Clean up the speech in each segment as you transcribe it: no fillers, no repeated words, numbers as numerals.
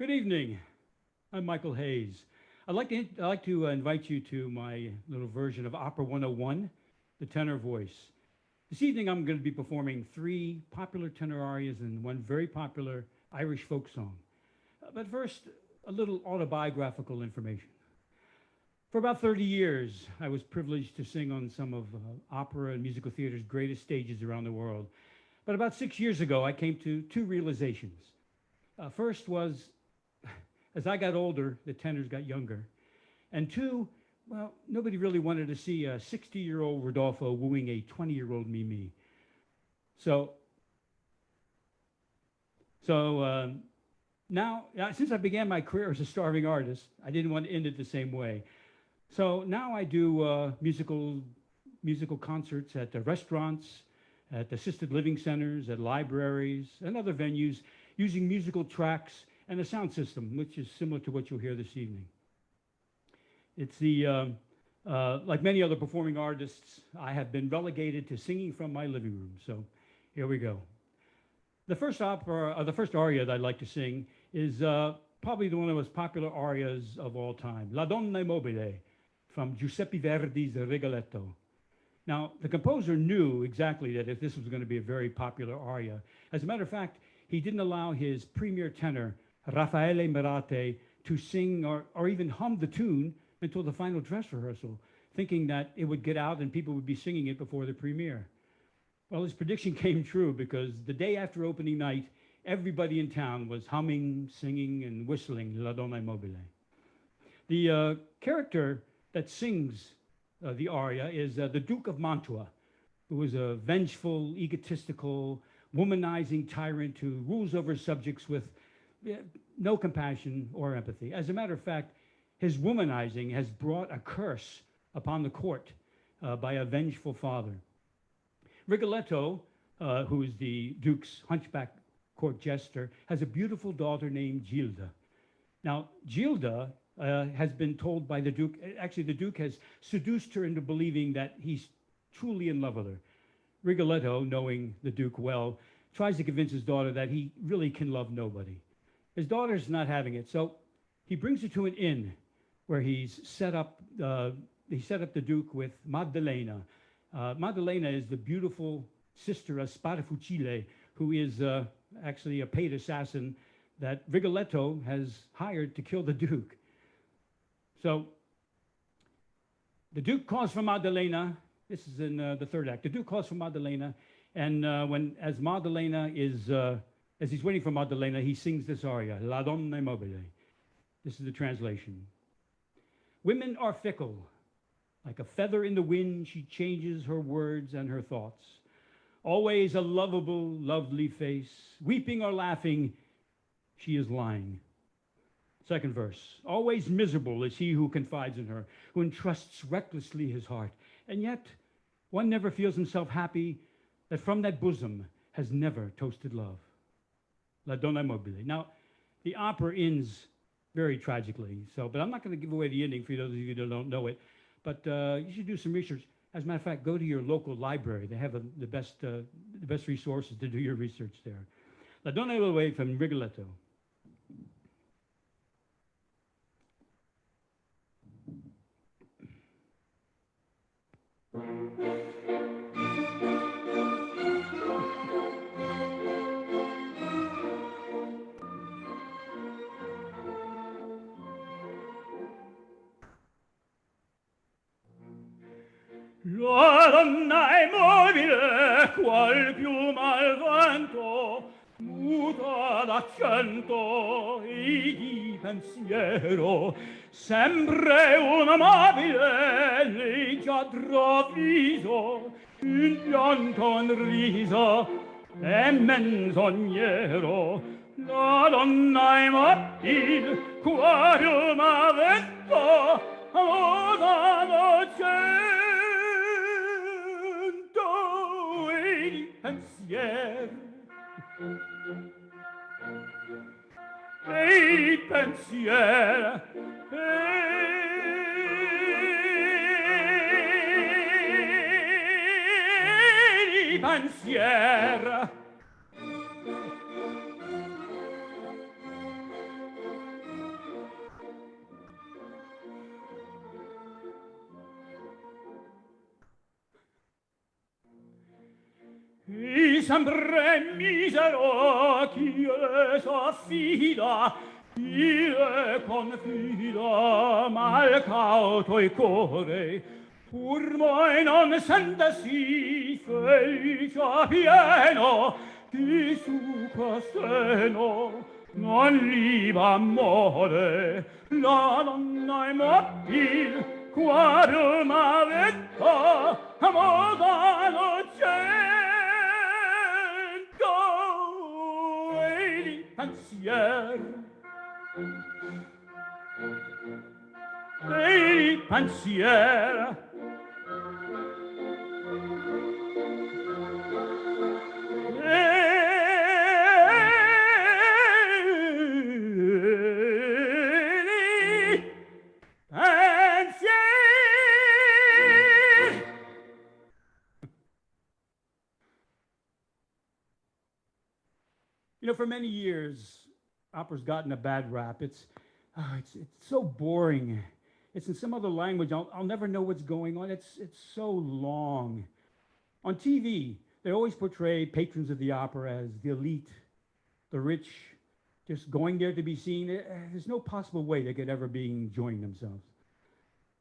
Good evening. I'm Michael Hayes. I'd like to invite you to my little version of Opera 101, the tenor voice. This evening I'm going to be performing three popular tenor arias and one very popular Irish folk song. But first, a little autobiographical information. For about 30 years, I was privileged to sing on some of opera and musical theater's greatest stages around the world. But about 6 years ago, I came to two realizations. First was, as I got older, the tenors got younger. And two, well, nobody really wanted to see a 60-year-old Rodolfo wooing a 20-year-old Mimi. So now, since I began my career as a starving artist, I didn't want to end it the same way. So now I do musical concerts at the restaurants, at assisted living centers, at libraries, and other venues, using musical tracks and a sound system, which is similar to what you'll hear this evening. It's like many other performing artists, I have been relegated to singing from my living room. So here we go. The first aria that I'd like to sing is probably one of the most popular arias of all time, La Donna Mobile, from Giuseppe Verdi's Rigoletto. Now, the composer knew exactly that if this was going to be a very popular aria. As a matter of fact, he didn't allow his premier tenor, Raffaele Merate, to sing or even hum the tune until the final dress rehearsal, thinking that it would get out and people would be singing it before the premiere. Well, his prediction came true because the day after opening night, everybody in town was humming, singing, and whistling La Donna Mobile. The character that sings the aria is the Duke of Mantua, who is a vengeful, egotistical, womanizing tyrant who rules over his subjects with no compassion or empathy. As a matter of fact, his womanizing has brought a curse upon the court by a vengeful father. Rigoletto, who is the Duke's hunchback court jester, has a beautiful daughter named Gilda. Now, Gilda has been told by the Duke, actually the Duke has seduced her into believing that he's truly in love with her. Rigoletto, knowing the Duke well, tries to convince his daughter that he really can love nobody. His daughter's not having it, so he brings her to an inn where he's set up the Duke with Maddalena. Maddalena is the beautiful sister of Sparafucile, who is actually a paid assassin that Rigoletto has hired to kill the Duke. So the Duke calls for Maddalena. This is in the third act. The Duke calls for Maddalena, and as he's waiting for Maddalena, he sings this aria, La Donna Mobile. This is the translation. Women are fickle. Like a feather in the wind, she changes her words and her thoughts. Always a lovable, lovely face. Weeping or laughing, she is lying. Second verse. Always miserable is he who confides in her, who entrusts recklessly his heart. And yet, one never feels himself happy that from that bosom has never toasted love. La Donna Mobile. Now, the opera ends very tragically, but I'm not going to give away the ending for those of you that don't know it. But you should do some research. As a matter of fact, go to your local library. They have the best resources to do your research there. La Donna Mobile from Rigoletto. La donna è mobile, qual piuma al vento, muta d'accento e di pensiero, sempre un amabile leggiadro viso, un pianto, un riso, è menzognero. La donna è mobile, qual piuma al vento, muta d'accento, pensier e pensier e pensier chi sempre misero, chi le s'affida, chi le confida, mal cauto il cuore, pur mai non sentesi felice pieno, di suo seno non liba amore, la donna è mobil, quare m'avetta, moda innocento, e di pensier, e di pensier, You know, for many years, opera's gotten a bad rap. It's so boring. It's in some other language. I'll never know what's going on. It's so long. On TV, they always portray patrons of the opera as the elite, the rich, just going there to be seen. There's no possible way they could ever be enjoying themselves.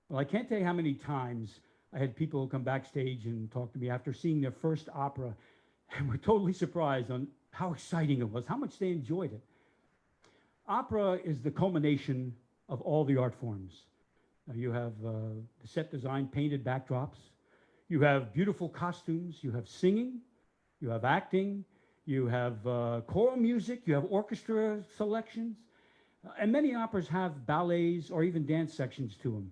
Well, I can't tell you how many times I had people come backstage and talk to me after seeing their first opera and were totally surprised on how exciting it was, how much they enjoyed it. Opera is the culmination of all the art forms. You have the set design, painted backdrops. You have beautiful costumes. You have singing. You have acting. You have choral music. You have orchestra selections. And many operas have ballets or even dance sections to them.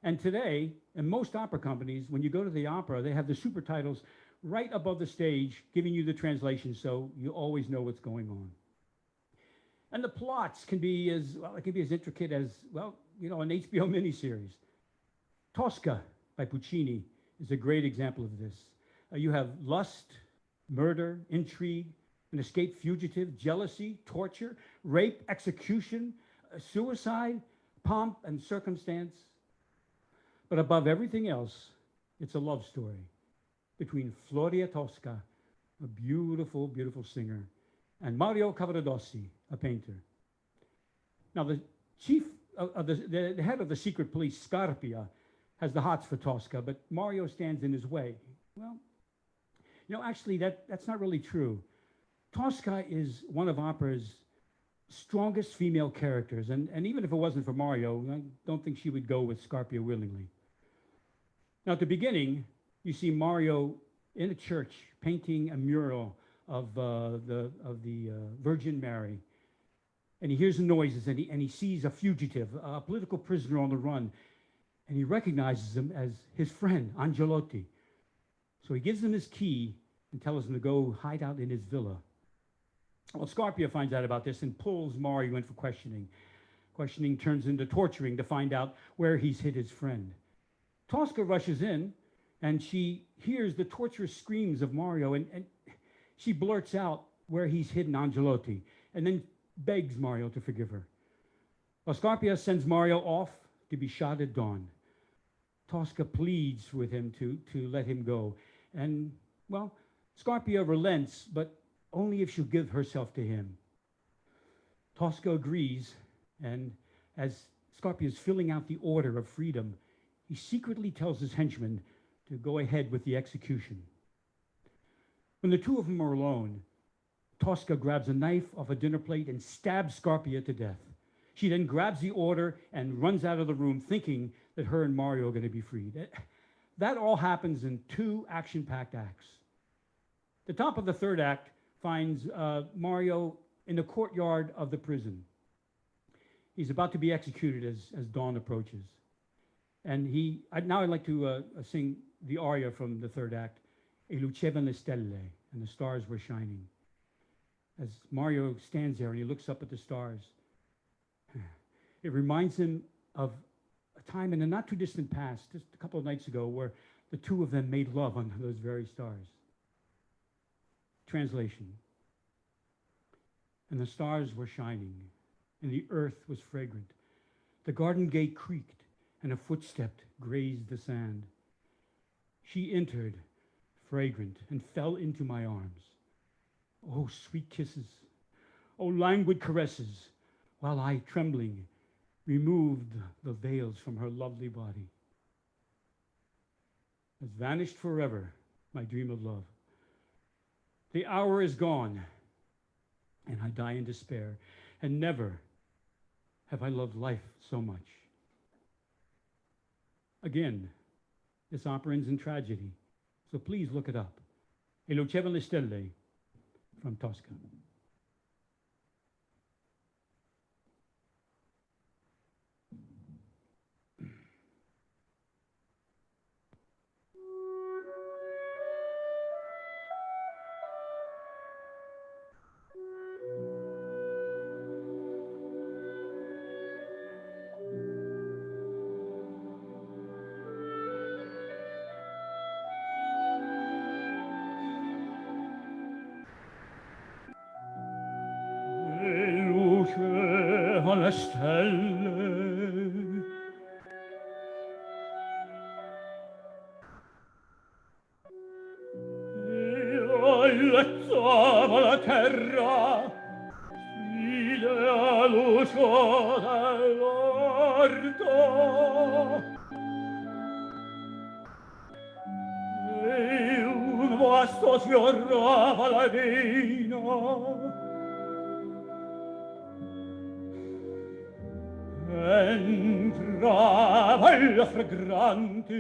And today, in most opera companies, when you go to the opera, they have the super titles right above the stage, giving you the translation, so you always know what's going on. And the plots can be as, well, it can be as intricate as, well, you know, an HBO miniseries. Tosca by Puccini is a great example of this. You have lust, murder, intrigue, an escaped fugitive, jealousy, torture, rape, execution, suicide, pomp, and circumstance. But above everything else, it's a love story between Floria Tosca, a beautiful, beautiful singer, and Mario Cavaradossi, a painter. Now, the chief of the head of the secret police, Scarpia, has the hots for Tosca, but Mario stands in his way. Well, you know, actually, that's not really true. Tosca is one of opera's strongest female characters, and even if it wasn't for Mario, I don't think she would go with Scarpia willingly. Now, at the beginning, you see Mario in a church painting a mural of the Virgin Mary. And he hears the noises, and he sees a fugitive, a political prisoner on the run. And he recognizes him as his friend, Angelotti. So he gives him his key and tells him to go hide out in his villa. Well, Scarpia finds out about this and pulls Mario in for questioning. Questioning turns into torturing to find out where he's hid his friend. Tosca rushes in, and she hears the torturous screams of Mario, and she blurts out where he's hidden Angelotti, and then begs Mario to forgive her. Well, Scarpia sends Mario off to be shot at dawn. Tosca pleads with him to let him go. And, well, Scarpia relents, but only if she'll give herself to him. Tosca agrees, and as Scarpia is filling out the order of freedom, he secretly tells his henchmen to go ahead with the execution. When the two of them are alone, Tosca grabs a knife off a dinner plate and stabs Scarpia to death. She then grabs the order and runs out of the room thinking that her and Mario are going to be freed. That all happens in 2 action-packed acts. The top of the third act finds Mario in the courtyard of the prison. He's about to be executed as dawn approaches. And now I'd like to sing the aria from the third act, E lucevan stelle, and the stars were shining. As Mario stands there and he looks up at the stars, it reminds him of a time in the not too distant past, just a couple of nights ago, where the two of them made love under those very stars. Translation. And the stars were shining, and the earth was fragrant. The garden gate creaked, and a footstep grazed the sand. She entered, fragrant, and fell into my arms. Oh, sweet kisses, oh, languid caresses, while I, trembling, removed the veils from her lovely body. Has vanished forever, my dream of love. The hour is gone, and I die in despair, and never have I loved life so much. Again, this opera ends in tragedy, so please look it up. E lucevan le stelle from Tosca. Le stelle allezzava la terra fine all'uscio dell'orto e un vasto sfiorava la vena. Entrava il fragrante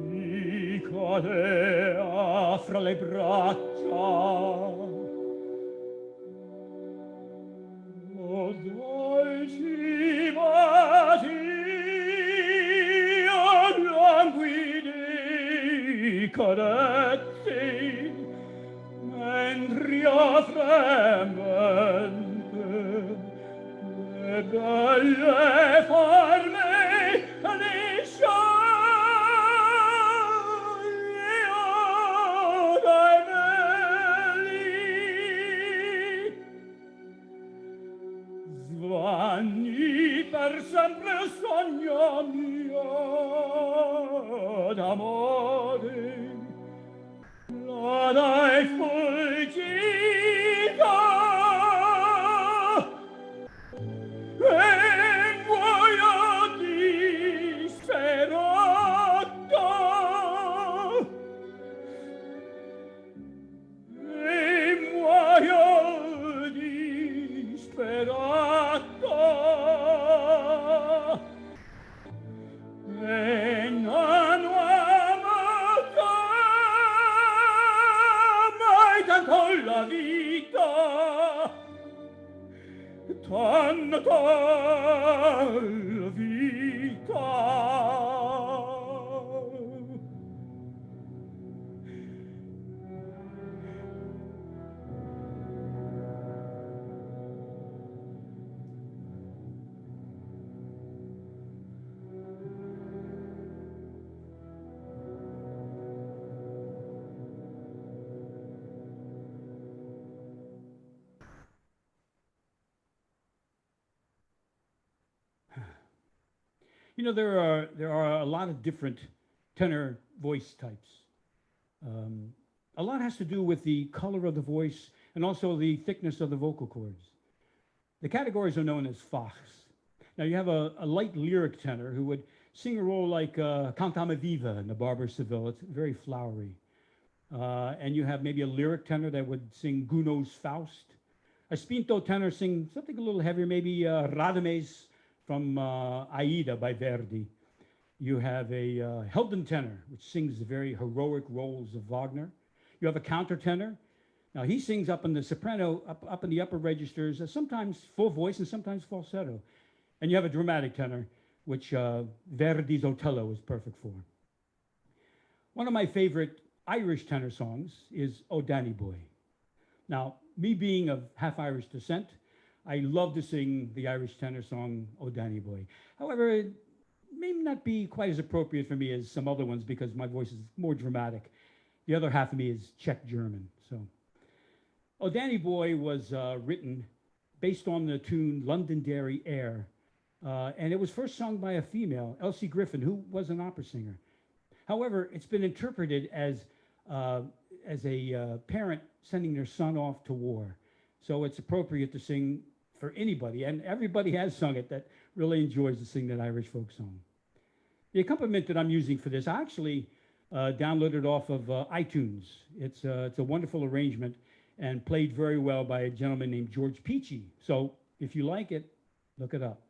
mi cadea fra le braccia. O dolci vasi, o languidi carezze, mentre io fremente le belle forme ne scioglie dai veli. Svanni per sempre il sogno mio d'amore, la dai fuggita e muoio disperato e muoio disperato e non amato mai tanto la vita, tanto la vita. You know, there are a lot of different tenor voice types. A lot has to do with the color of the voice and also the thickness of the vocal cords. The categories are known as fachs. Now you have a light lyric tenor who would sing a role like Cantame Viva in the Barber of Seville. It's very flowery. And you have maybe a lyric tenor that would sing Gounod's Faust. A spinto tenor sing something a little heavier, maybe Radames from Aida by Verdi. You have a Helden tenor, which sings the very heroic roles of Wagner. You have a countertenor. Now he sings up in the soprano, up in the upper registers, sometimes full voice and sometimes falsetto. And you have a dramatic tenor, which Verdi's Otello is perfect for. One of my favorite Irish tenor songs is O Danny Boy. Now, me being of half Irish descent, I love to sing the Irish tenor song, O Danny Boy. However, it may not be quite as appropriate for me as some other ones because my voice is more dramatic. The other half of me is Czech German. So, O Danny Boy was written based on the tune Londonderry Air. And it was first sung by a female, Elsie Griffin, who was an opera singer. However, it's been interpreted as a parent sending their son off to war. So it's appropriate to sing for anybody, and everybody has sung it that really enjoys to sing that Irish folk song. The accompaniment that I'm using for this, I actually downloaded off of iTunes. It's a wonderful arrangement and played very well by a gentleman named George Peachy. So if you like it, look it up.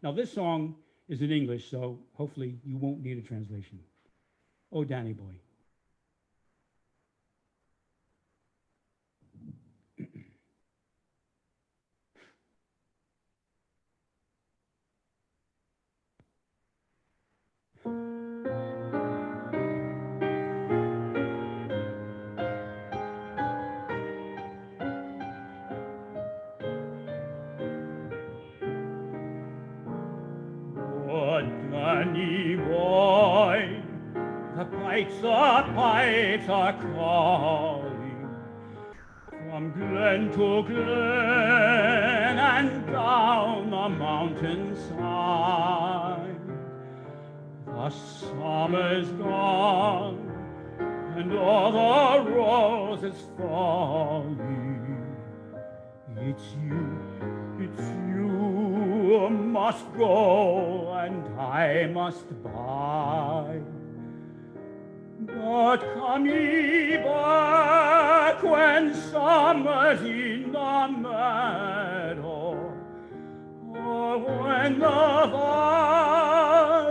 Now this song is in English, so hopefully you won't need a translation. Oh, Danny boy. Danny boy, the pipes are calling from glen to glen and down the mountainside. The summer's gone and all the roses falling. It's you must go and I must bide. But come ye back when summer's in the meadow, or when the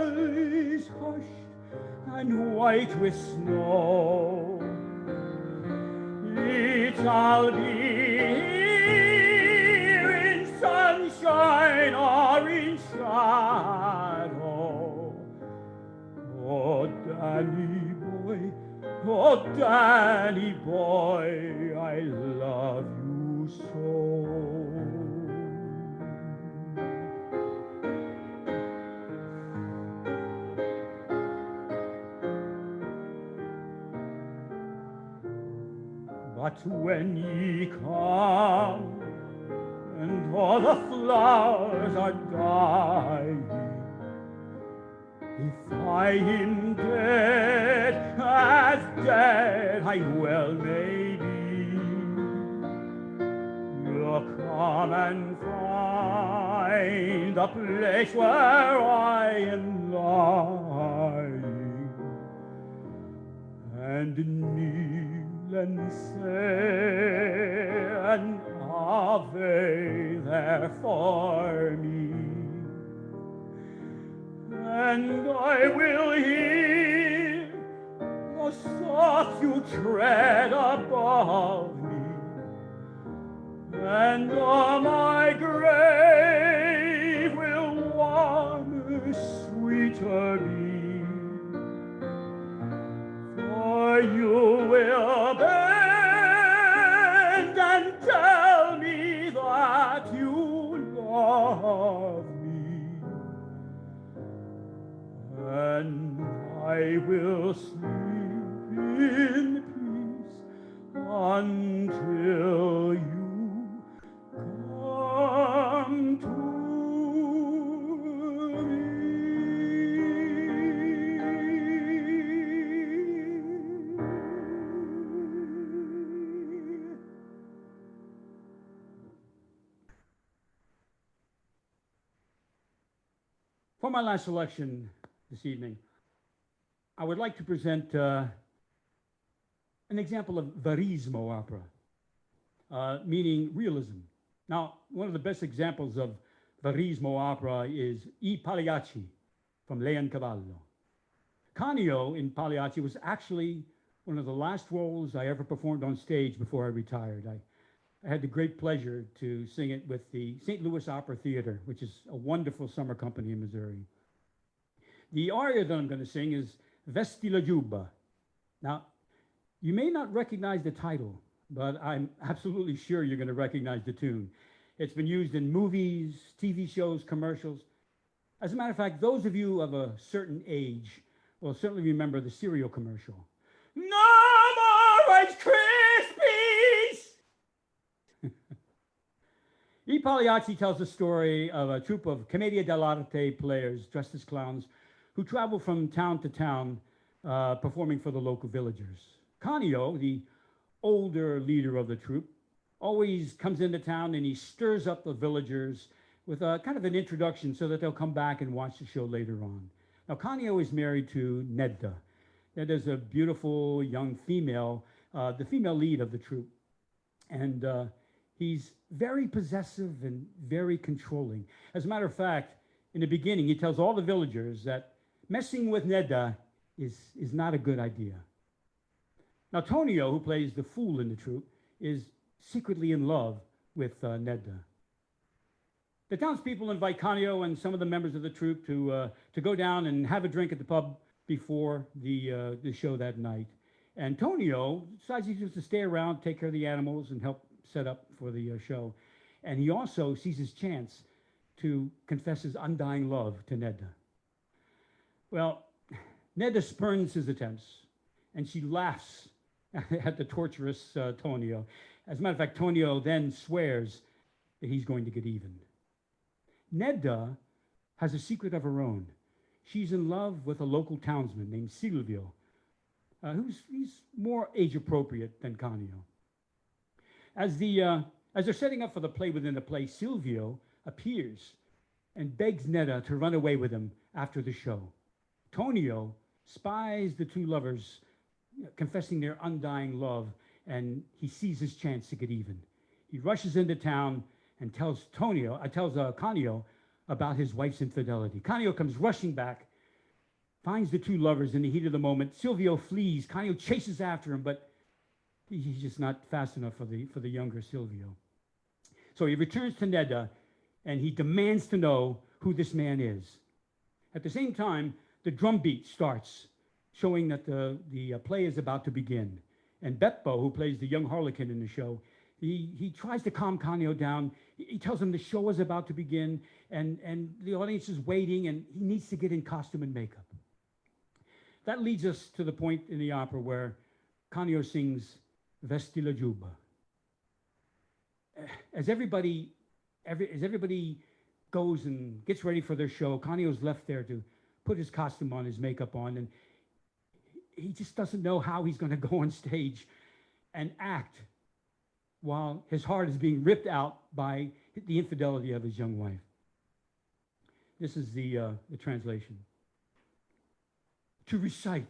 valley's hushed and white with snow. It shall be sunshine or in shadow. Oh, Danny boy, I love you so. But when ye come and all the flowers are dying, if I am dead, as dead I well may be, you'll come and find the place where I am lying, and kneel and say an Ave there for me, and I will hear the soft you tread above me, and on my grave will warmer, sweeter be, for you will bend and tell me that you love me, and I will sleep in peace until you come to me. For my last selection this evening, I would like to present an example of verismo opera, meaning realism. Now, one of the best examples of verismo opera is I Pagliacci from Leoncavallo. Canio in Pagliacci was actually one of the last roles I ever performed on stage before I retired. I had the great pleasure to sing it with the St. Louis Opera Theater, which is a wonderful summer company in Missouri. The aria that I'm going to sing is Vesti la giubba. Now, you may not recognize the title, but I'm absolutely sure you're going to recognize the tune. It's been used in movies, TV shows, commercials. As a matter of fact, those of you of a certain age will certainly remember the cereal commercial. No more Rice Krispies! I Pagliacci tells the story of a troupe of commedia dell'arte players dressed as clowns who travel from town to town performing for the local villagers. Canio, the older leader of the troupe, always comes into town and he stirs up the villagers with a kind of an introduction so that they'll come back and watch the show later on. Now, Canio is married to Nedda. Nedda's a beautiful young female, the female lead of the troupe. And he's very possessive and very controlling. As a matter of fact, in the beginning, he tells all the villagers that messing with Nedda is not a good idea. Now, Tonio, who plays the fool in the troupe, is secretly in love with Nedda. The townspeople invite Canio and some of the members of the troupe to go down and have a drink at the pub before the show that night. And Tonio decides he's just to stay around, take care of the animals, and help set up for the show. And he also sees his chance to confess his undying love to Nedda. Well, Nedda spurns his attempts, and she laughs at the torturous Tonio. As a matter of fact, Tonio then swears that he's going to get even. Nedda has a secret of her own. She's in love with a local townsman named Silvio, he's more age-appropriate than Canio. As they're setting up for the play within the play, Silvio appears and begs Nedda to run away with him after the show. Tonio spies the two lovers confessing their undying love, and he sees his chance to get even. He rushes into town and tells Canio about his wife's infidelity. Canio comes rushing back, finds the two lovers in the heat of the moment. Silvio flees. Canio chases after him, but he's just not fast enough for the younger Silvio. So he returns to Nedda, and he demands to know who this man is. At the same time, the drum beat starts, showing that the play is about to begin. And Beppo, who plays the young harlequin in the show, he tries to calm Canio down. He tells him the show is about to begin, and the audience is waiting, and he needs to get in costume and makeup. That leads us to the point in the opera where Canio sings Vesti la giubba. As everybody goes and gets ready for their show, Canio's left there to put his costume on, his makeup on, and he just doesn't know how he's going to go on stage and act while his heart is being ripped out by the infidelity of his young wife. This is the translation. To recite,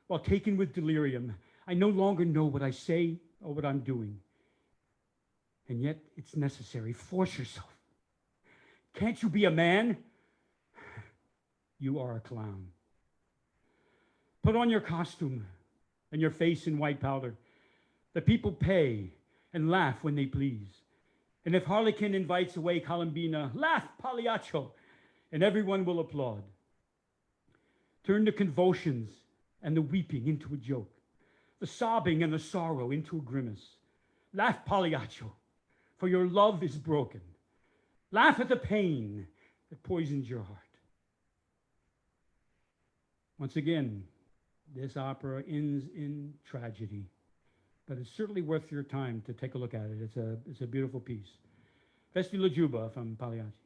while taken with delirium, I no longer know what I say or what I'm doing. And yet it's necessary. Force yourself. Can't you be a man? You are a clown. Put on your costume and your face in white powder. The people pay and laugh when they please. And if Harlequin invites away Columbina, laugh, Pagliaccio, and everyone will applaud. Turn the convulsions and the weeping into a joke, the sobbing and the sorrow into a grimace. Laugh, Pagliaccio, for your love is broken. Laugh at the pain that poisons your heart. Once again, this opera ends in tragedy, but it's certainly worth your time to take a look at it. It's a beautiful piece. Vesti la giubba from Pagliacci.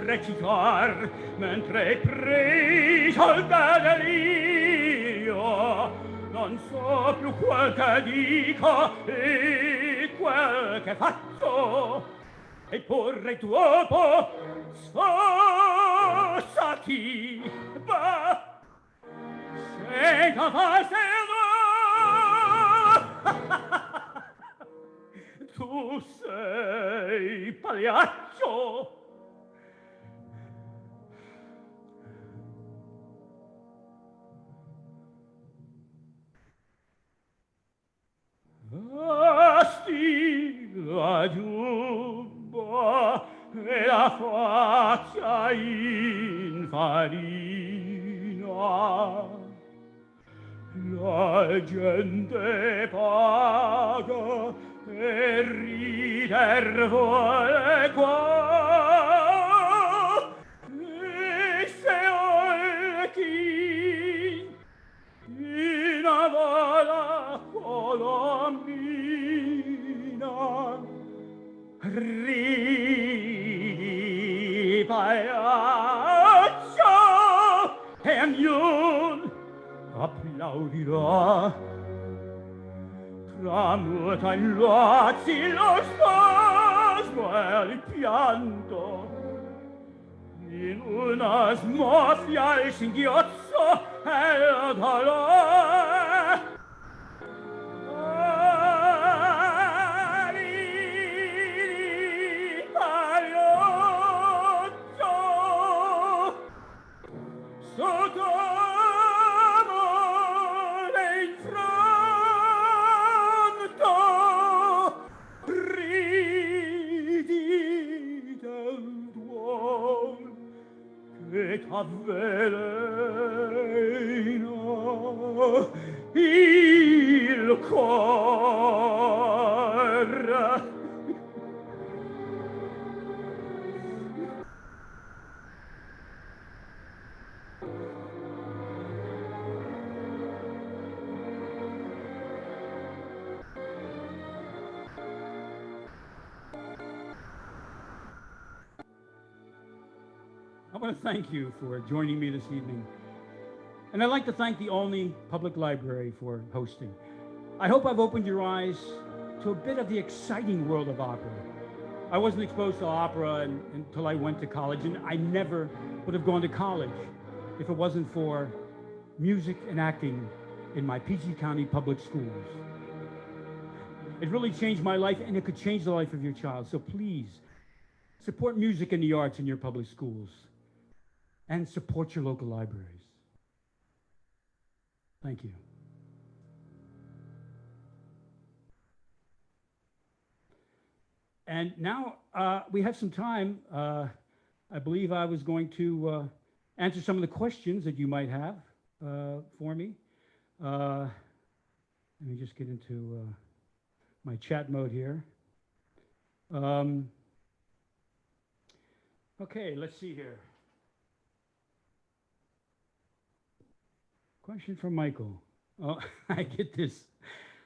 Recitar mentre preso il delirio, non so più quel che dico e quel che faccio, e porre dopo sfossati, ma senza farsi tu sei pagliaccio. Vesti la giubba e la faccia in farina. La gente paga e rider vuole qua. E se occhi in avola colombina ridi pagliaccio e ognuno applaudirà. Tramuta in luazzi lo spasmo e il pianto, in una smorfia il singhiozzo e il dolore. Ridi pagliaccio sotto avvelena il cuore. I want to thank you for joining me this evening. And I'd like to thank the Olney Public Library for hosting. I hope I've opened your eyes to a bit of the exciting world of opera. I wasn't exposed to opera until I went to college, and I never would have gone to college if it wasn't for music and acting in my PG County public schools. It really changed my life, and it could change the life of your child. So please, support music and the arts in your public schools, and support your local libraries. Thank you. And now we have some time. I believe I was going to answer some of the questions that you might have for me. Let me just get into my chat mode here. Okay, let's see here. Question from Michael. Oh, I get this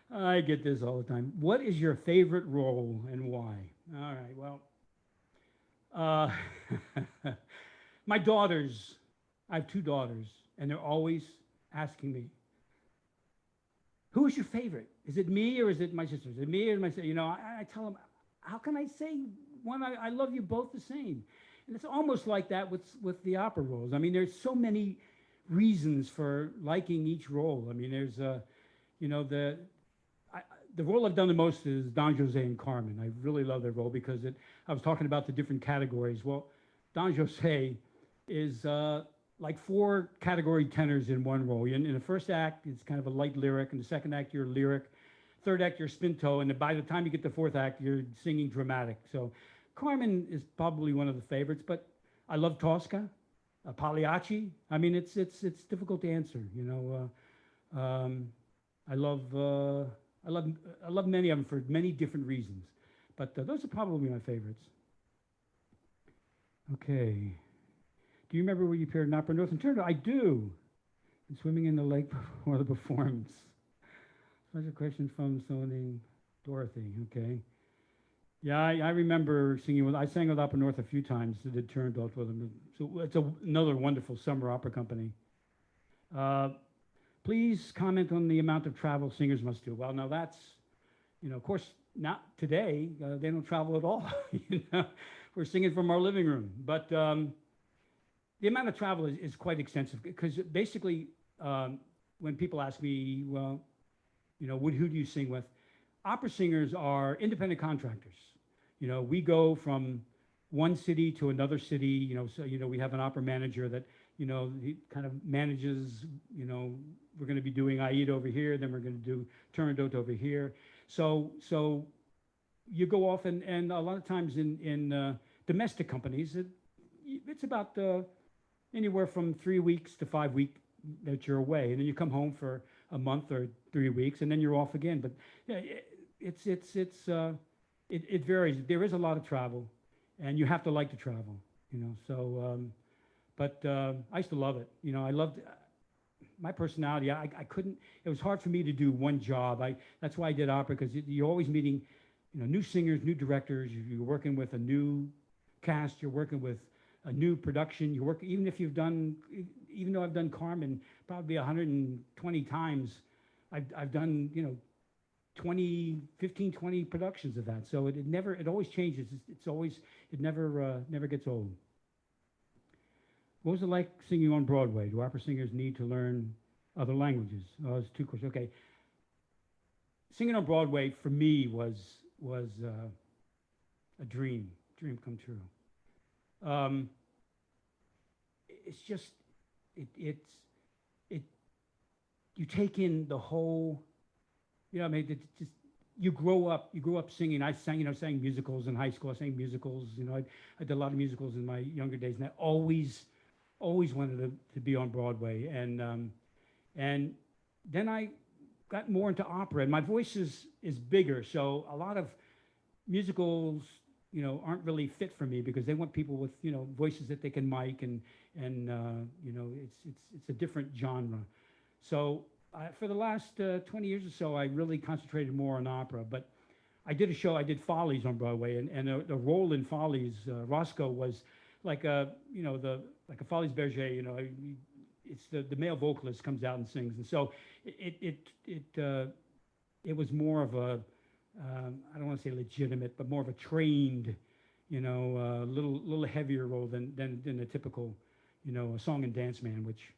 all the time. What is your favorite role and why? All right, well, my daughters, I have two daughters, and they're always asking me, who is your favorite? Is it me or is it my sister? Is it me or my sister? You know, I tell them, how can I say one? I love you both the same. And it's almost like that with the opera roles. I mean, there's so many reasons for liking each role. I mean, there's, you know, the role I've done the most is Don Jose and Carmen. I really love that role because I was talking about the different categories. Well, Don Jose is like 4 category tenors in one role. In the first act, it's kind of a light lyric. In the second act, you're lyric. Third act, you're spinto. And by the time you get to fourth act, you're singing dramatic. So Carmen is probably one of the favorites, but I love Tosca. Pagliacci. I mean, it's difficult to answer. You know, I love many of them for many different reasons, but those are probably my favorites. Okay. Do you remember where you appeared in Opera North and Tenor? I do. And swimming in the lake before the performance. Special question from Sony Dorothy. Okay. Yeah, I remember singing I sang with Opera North a few times. I did Turandot with them. So it's another wonderful summer opera company. Please comment on the amount of travel singers must do. Well, now that's, you know, of course, not today. They don't travel at all. You know? We're singing from our living room. But the amount of travel is quite extensive because basically when people ask me, well, you know, who do you sing with? Opera singers are independent contractors. We go from one city to another city, so, we have an opera manager that, he kind of manages, we're going to be doing Aida over here, then we're going to do Turandot over here. So you go off, and a lot of times in domestic companies, it's about anywhere from 3 weeks to 5 weeks that you're away, and then you come home for a month or 3 weeks, and then you're off again. But yeah, it varies. There is a lot of travel, and you have to like to travel, So, but I used to love it. I loved my personality. I couldn't. It was hard for me to do one job. That's why I did opera, because you're always meeting, new singers, new directors. You're working with a new cast. You're working with a new production. You work, even though I've done Carmen probably 120 times, I've done 20 productions of that. So it always changes. It never gets old. What was it like singing on Broadway? Do opera singers need to learn other languages? Oh, there's two questions. Okay. Singing on Broadway for me was a dream come true. It's just you take in the whole, you grow up singing. I sang musicals in high school. I sang musicals. I did a lot of musicals in my younger days, and I always wanted to be on Broadway. And then I got more into opera, and my voice is bigger, so a lot of musicals aren't really fit for me, because they want people with voices that they can mic, and it's a different genre. So for the last 20 years or so, I really concentrated more on opera. But I did a show. I did Follies on Broadway, and the role in Follies, Roscoe was like a Follies Berger. It's the male vocalist comes out and sings, and so it was more of a I don't want to say legitimate, but more of a trained, little heavier role than a typical, a song and dance man, which,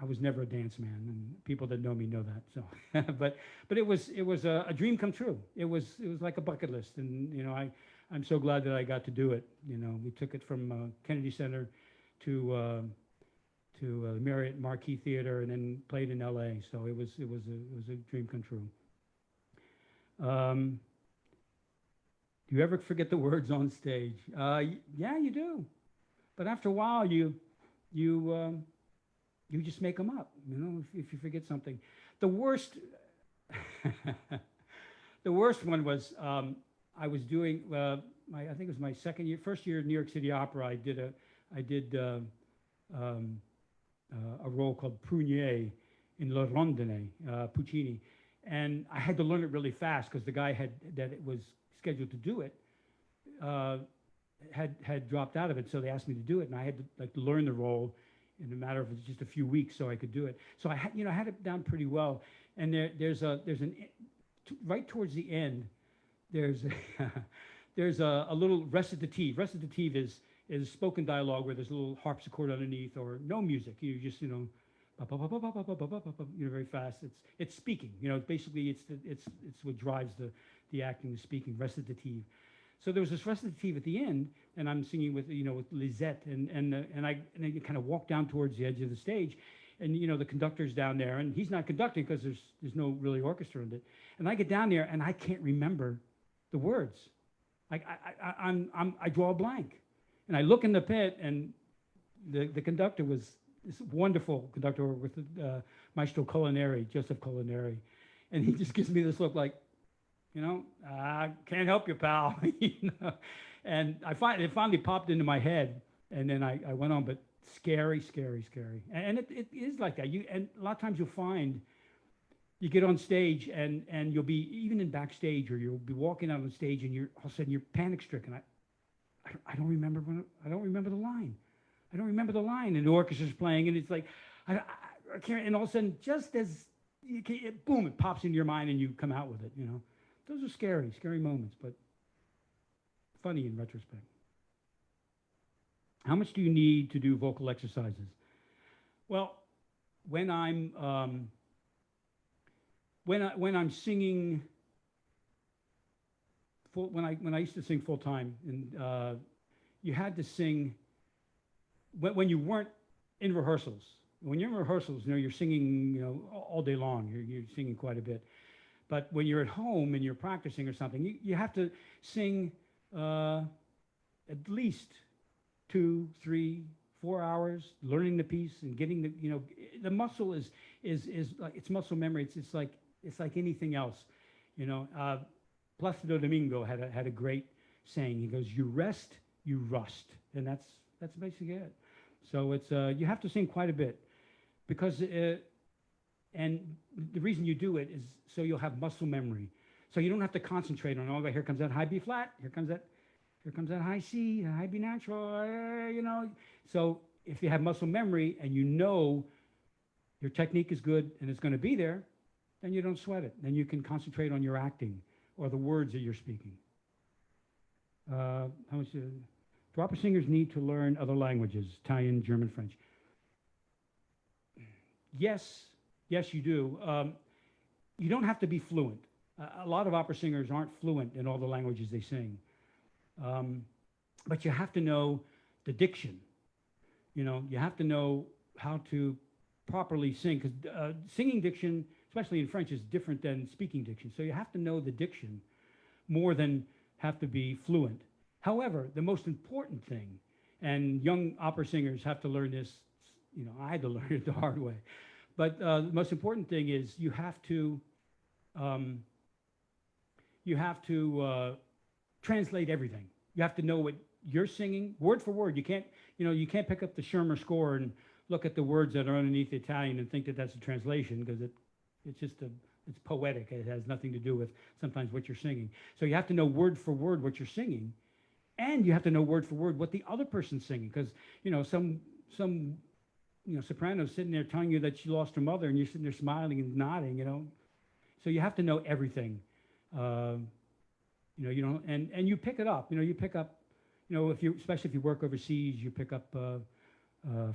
I was never a dance man, and people that know me know that. So, but it was a dream come true. It was like a bucket list, and I'm so glad that I got to do it. We took it from Kennedy Center to Marriott Marquis Theater, and then played in L.A. So it was a dream come true. Do you ever forget the words on stage? Yeah, you do. But after a while, you just make them up. If you forget something. The worst, the worst one was I was doing I think it was my first year at New York City Opera. I did a role called Prunier in Le Rondine, Puccini. And I had to learn it really fast, because the guy that it was scheduled to do it had dropped out of it. So they asked me to do it, and I had to learn the role in a matter of just a few weeks, so I could do it. So I had it down pretty well. And there's right towards the end, there's a little recitative. Recitative is spoken dialogue where there's a little harpsichord underneath, or no music. You just very fast. It's speaking. Basically it's what drives the acting, the speaking, recitative. So there was this recitative at the end, and I'm singing with with Lisette, and I kind of walk down towards the edge of the stage, and the conductor's down there, and he's not conducting because there's no really orchestra in it. And I get down there, and I can't remember the words. I draw a blank, and I look in the pit, and the conductor was this wonderful conductor with Maestro Culinari, Joseph Culinari, and he just gives me this look like, I can't help you, pal. And it finally popped into my head, and then I went on. But scary, scary, scary, and it is like that. And a lot of times you'll find you get on stage, and you'll be even in backstage, or you'll be walking out on stage, and all of a sudden you're panic stricken. I don't remember the line. I don't remember the line, and the orchestra's playing, and it's like, I can't, and all of a sudden, just as boom, it pops into your mind, and you come out with it. Those are scary, scary moments, but funny in retrospect. How much do you need to do vocal exercises? Well, when I'm when I'm singing when I used to sing full time, and you had to sing when you weren't in rehearsals. When you're in rehearsals, you're singing, all day long. You're singing quite a bit. But when you're at home and you're practicing or something, you have to sing at least 2, 3, 4 hours, learning the piece and getting the muscle is like, it's muscle memory. It's like anything else, Placido Domingo had a great saying. He goes, "You rest, you rust," and that's basically it. So it's you have to sing quite a bit, because and the reason you do it is so you'll have muscle memory. So you don't have to concentrate on, here comes that high B flat, here comes that high C, high B natural, So if you have muscle memory and your technique is good and it's going to be there, then you don't sweat it. Then you can concentrate on your acting or the words that you're speaking. Do opera singers need to learn other languages, Italian, German, French? Yes, you do. You don't have to be fluent. A lot of opera singers aren't fluent in all the languages they sing. But you have to know the diction. You have to know how to properly sing, because singing diction, especially in French, is different than speaking diction. So you have to know the diction more than have to be fluent. However, the most important thing, and young opera singers have to learn this, I had to learn it the hard way, but the most important thing is you have to translate everything. You have to know what you're singing word for word. You can't pick up the Schirmer score and look at the words that are underneath the Italian and think that that's a translation, because it's poetic. It has nothing to do with sometimes what you're singing. So you have to know word for word what you're singing, and you have to know word for word what the other person's singing, because some soprano's sitting there telling you that she lost her mother, and you're sitting there smiling and nodding. So you have to know everything. And you pick it up. You pick up. Especially if you work overseas, you pick up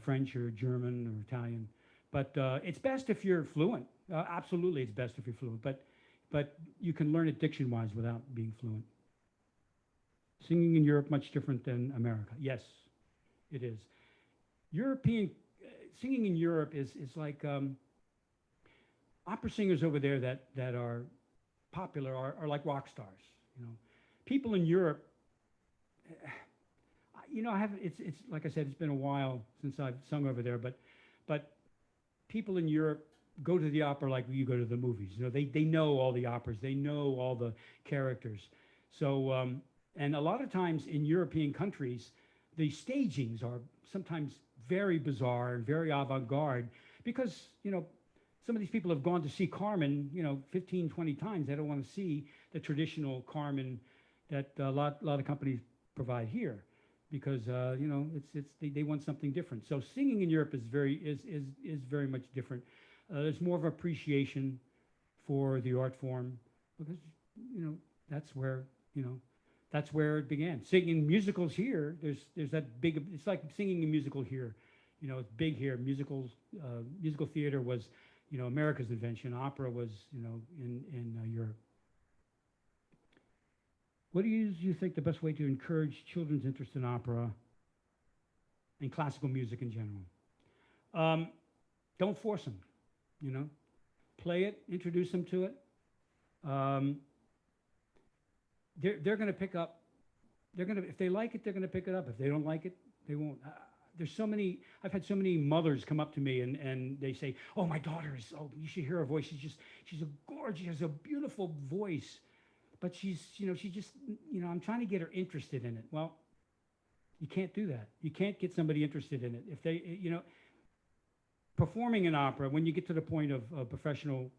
French or German or Italian. But it's best if you're fluent. Absolutely, it's best if you're fluent. But you can learn it diction-wise without being fluent. Singing in Europe much different than America. Yes, it is. Singing in Europe is like opera singers over there that are popular are like rock stars. People in Europe. It's like I said, it's been a while since I've sung over there, but people in Europe go to the opera like you go to the movies. They know all the operas, they know all the characters. So and a lot of times in European countries, the stagings are sometimes very bizarre and very avant-garde, because some of these people have gone to see Carmen 15, 20 times. They don't want to see the traditional Carmen that a lot of companies provide here, because they want something different. So singing in Europe is very much different. There's more of appreciation for the art form, because that's where it began. Singing musicals here, there's that big. It's like singing a musical here. It's big here. Musical theater was America's invention. Opera was in Europe. What do you think the best way to encourage children's interest in opera and classical music in general? Don't force them, Play it, introduce them to it. They're going to pick up. If they like it, they're going to pick it up. If they don't like it, they won't. I've had so many mothers come up to me and they say, "Oh, my daughter you should hear her voice. She's a gorgeous, she has a beautiful voice. But I'm trying to get her interested in it." Well, you can't do that. You can't get somebody interested in it. If they, performing an opera, when you get to the point of a professional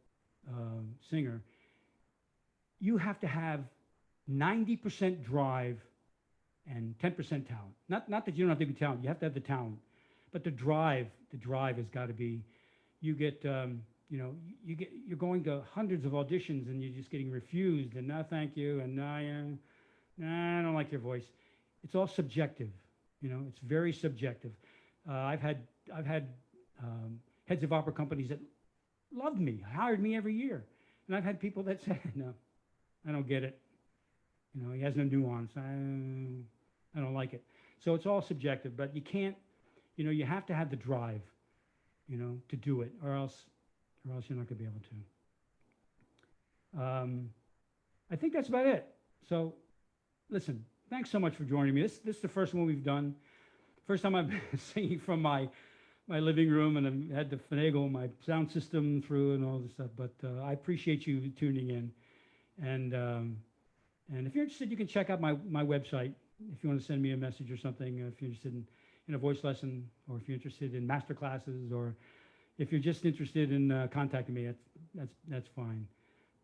singer, you have to have 90% drive and 10% talent. Not that you don't have to be talented. You have to have the talent, but the drive has got to be. You get. You're going to hundreds of auditions and you're just getting refused, and no, thank you, and no, I don't like your voice. It's all subjective, It's very subjective. I've had heads of opera companies that loved me, hired me every year, and I've had people that said, "No, I don't get it. You know, he has no nuance. I don't like it. So it's all subjective, but you can't, you know, you have to have the drive, you know, to do it, or else you're not going to be able to. I think that's about it. So, listen, thanks so much for joining me. This is the first one we've done. First time I'm singing from my living room, and I had to finagle my sound system through and all this stuff. But I appreciate you tuning in, and if you're interested, you can check out my website if you want to send me a message or something. If you're interested in a voice lesson, or if you're interested in master classes, or if you're just interested in contacting me, that's fine.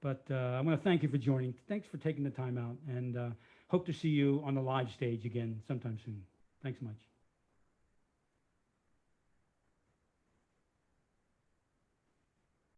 But I want to thank you for joining. Thanks for taking the time out, and hope to see you on the live stage again sometime soon. Thanks much.